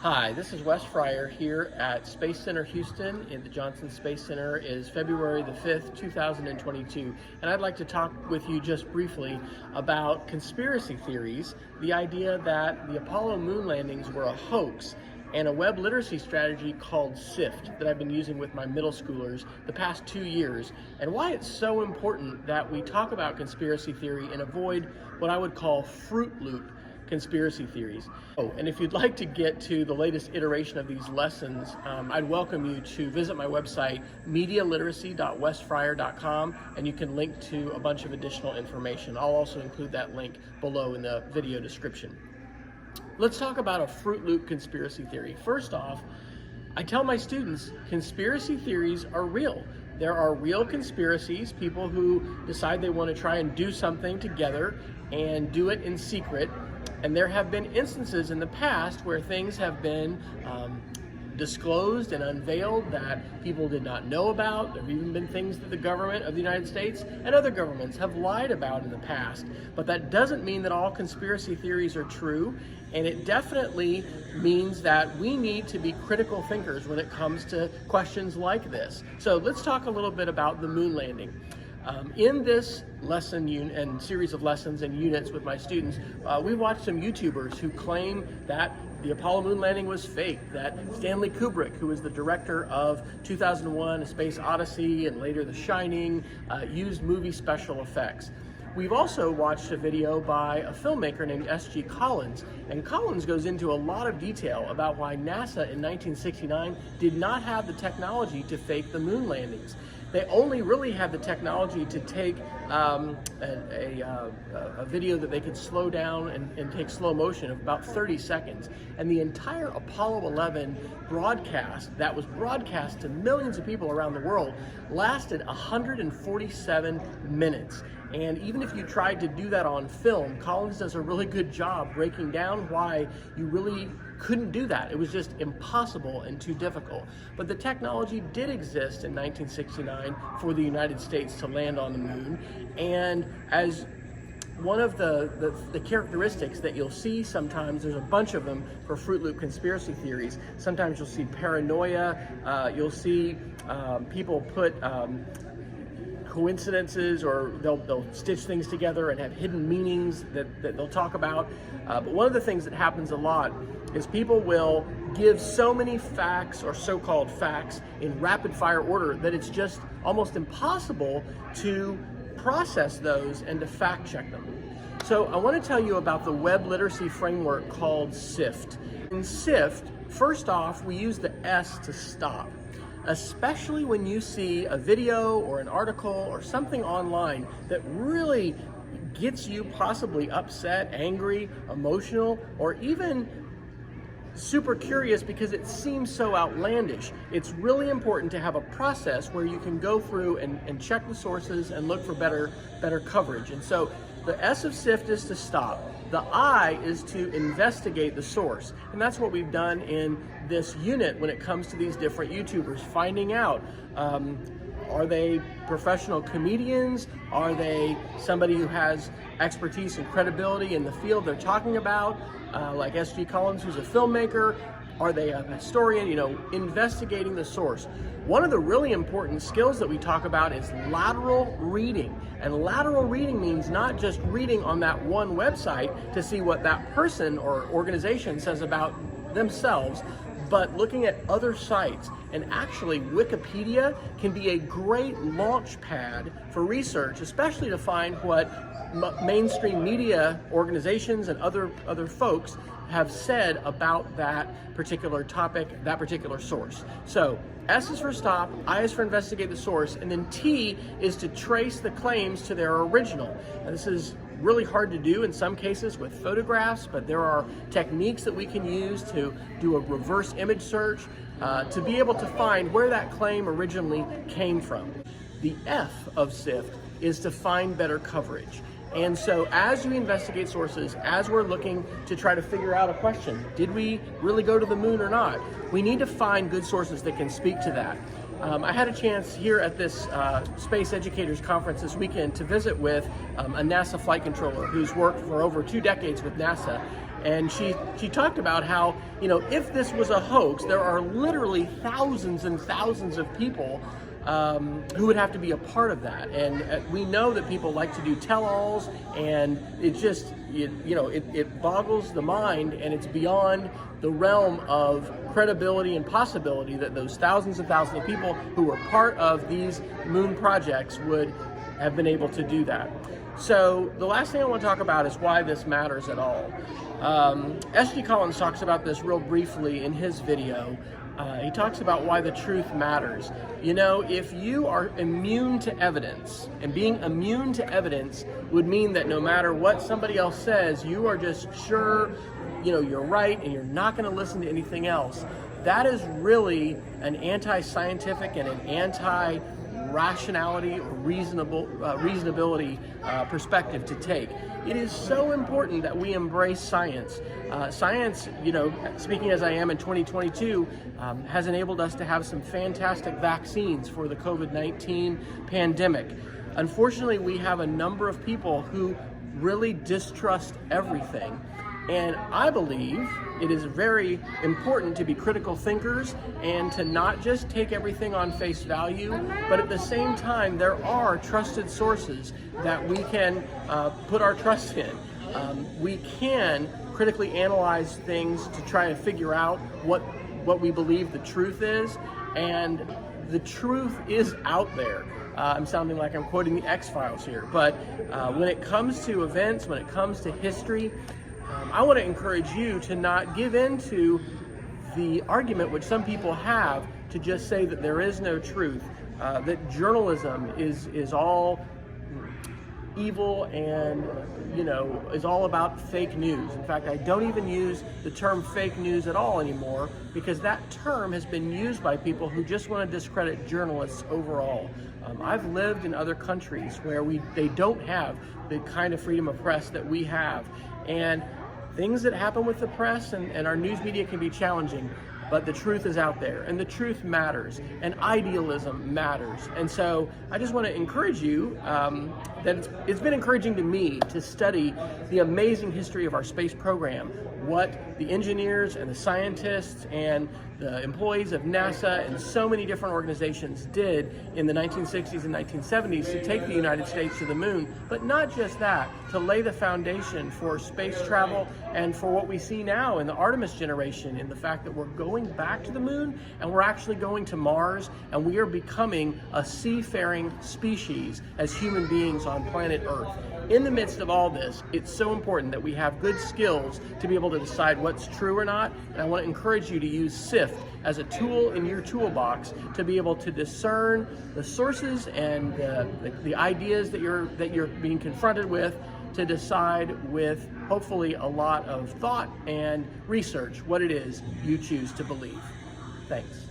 Hi, this is Wes Fryer here at Space Center Houston in the Johnson Space Center. It is February the 5th, 2022, and I'd like to talk with you just briefly about conspiracy theories, the idea that the Apollo moon landings were a hoax, and a web literacy strategy called SIFT that I've been using with my middle schoolers the past 2 years, and why it's so important that we talk about conspiracy theory and avoid what I would call Fruit Loop conspiracy theories. Oh, and if you'd like to get to the latest iteration of these lessons, I'd welcome you to visit my website, medialiteracy.wesfryer.com, and you can link to a bunch of additional information. I'll also include that link below in the video description. Let's talk about a Fruit Loop conspiracy theory. First off, I tell my students conspiracy theories are real. There are real conspiracies, people who decide they want to try and do something together and do it in secret. And there have been instances in the past where things have been disclosed and unveiled that people did not know about. There have even been things that the government of the United States and other governments have lied about in the past. But that doesn't mean that all conspiracy theories are true. And it definitely means that we need to be critical thinkers when it comes to questions like this. So let's talk a little bit about the moon landing. In this lesson and series of lessons and units with my students, we watched some YouTubers who claim that the Apollo moon landing was fake, that Stanley Kubrick, who was the director of 2001: A Space Odyssey and later The Shining, used movie special effects. We've also watched a video by a filmmaker named S.G. Collins, and Collins goes into a lot of detail about why NASA in 1969 did not have the technology to fake the moon landings. They only really had the technology to take a video that they could slow down and take slow motion of about 30 seconds. And the entire Apollo 11 broadcast that was broadcast to millions of people around the world lasted 147 minutes. And even if you tried to do that on film, Collins does a really good job breaking down why you really couldn't do that. It was just impossible and too difficult. But the technology did exist in 1969 for the United States to land on the moon. And as one of the characteristics that you'll see sometimes, there's a bunch of them for Fruit Loop conspiracy theories. Sometimes you'll see paranoia, you'll see people put coincidences, or they'll stitch things together and have hidden meanings that they'll talk about. But one of the things that happens a lot is people will give so many facts or so-called facts in rapid fire order that it's just almost impossible to process those and to fact check them. So I want to tell you about the web literacy framework called SIFT. In SIFT, first off, we use the S to stop. Especially when you see a video or an article or something online that really gets you possibly upset, angry, emotional, or even super curious because it seems so outlandish. It's really important to have a process where you can go through and check the sources and look for better coverage. And so the S of SIFT is to stop. The I is to investigate the source. And that's what we've done in this unit when it comes to these different YouTubers, finding out, are they professional comedians? Are they somebody who has expertise and credibility in the field they're talking about? Like S.G. Collins, who's a filmmaker? Are they a historian? Investigating the source. One of the really important skills that we talk about is lateral reading. And lateral reading means not just reading on that one website to see what that person or organization says about themselves, but looking at other sites. And actually, Wikipedia can be a great launch pad for research, especially to find what mainstream media organizations and other folks have said about that particular topic, that particular source. So S is for stop, I is for investigate the source, and then T is to trace the claims to their original. Now, this is really hard to do in some cases with photographs, but there are techniques that we can use to do a reverse image search to be able to find where that claim originally came from. The F of SIFT is to find better coverage. And so as you investigate sources, as we're looking to try to figure out a question, did we really go to the moon or not? We need to find good sources that can speak to that. I had a chance here at this Space Educators Conference this weekend to visit with a NASA flight controller who's worked for over 2 decades with NASA. And she talked about how, if this was a hoax, there are literally thousands and thousands of people who would have to be a part of that. And we know that people like to do tell-alls, and it just, it boggles the mind, and it's beyond the realm of credibility and possibility that those thousands and thousands of people who were part of these moon projects would have been able to do that. So the last thing I want to talk about is why this matters at all. S.G. Collins talks about this real briefly in his video. He talks about why the truth matters. If you are immune to evidence, and being immune to evidence would mean that no matter what somebody else says, you are just sure, you're right, and you're not going to listen to anything else. That is really an anti-scientific and an anti-rationality or reasonability perspective to take. It is so important that we embrace science. Science, speaking as I am in 2022, has enabled us to have some fantastic vaccines for the COVID-19 pandemic. Unfortunately, we have a number of people who really distrust everything. And I believe it is very important to be critical thinkers and to not just take everything on face value, but at the same time, there are trusted sources that we can put our trust in. We can critically analyze things to try to figure out what we believe the truth is, and the truth is out there. I'm sounding like I'm quoting the X-Files here, but when it comes to events, when it comes to history, I want to encourage you to not give in to the argument which some people have to just say that there is no truth, that journalism is all evil and is all about fake news. In fact, I don't even use the term fake news at all anymore, because that term has been used by people who just want to discredit journalists overall. I've lived in other countries where they don't have the kind of freedom of press that we have, and things that happen with the press and our news media can be challenging, but the truth is out there, and the truth matters, and idealism matters. And so I just want to encourage you that it's been encouraging to me to study the amazing history of our space program, what the engineers and the scientists and the employees of NASA and so many different organizations did in the 1960s and 1970s to take the United States to the moon, but not just that, to lay the foundation for space travel and for what we see now in the Artemis generation, in the fact that we're going back to the moon and we're actually going to Mars, and we are becoming a seafaring species as human beings on planet Earth. In the midst of all this, it's so important that we have good skills to be able to decide what's true or not, and I want to encourage you to use SIFT as a tool in your toolbox to be able to discern the sources and the ideas that you're being confronted with, to decide with hopefully a lot of thought and research what it is you choose to believe. Thanks.